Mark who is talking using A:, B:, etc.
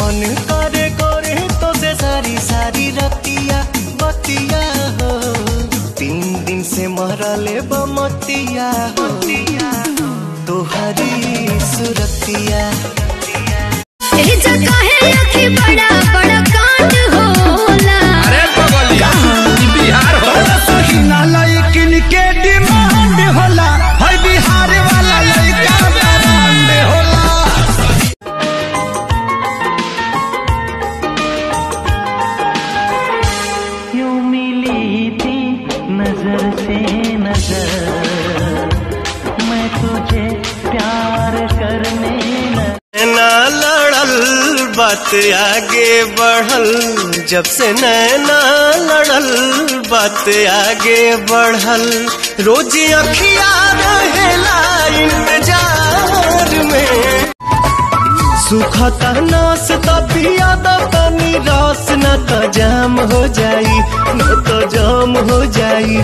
A: मन करे करे तो से सारी सारी रतिया बतिया हो। 3 दिन से मरले बमतिया हो तोहरी सुरतिया।
B: ए जगह है अखी बड़ा बड़ा कांड होला।
C: अरे बगलिया बिहार होला
A: सहीना लइकिन के डिमांड होला। है बिहार वाला लइका ब्रांड होला। यूं मिली थी नजर से नजर, मैं तुझे प्यार करने ना लड़ल बात आगे बढ़ल। जब से नैना लड़ल बात आगे बढ़ल। रोज अखिया रहेला इंतजार में। सुखता नास तबिया तनी रस न तो जाम हो जाई, न तो जाम हो जाई।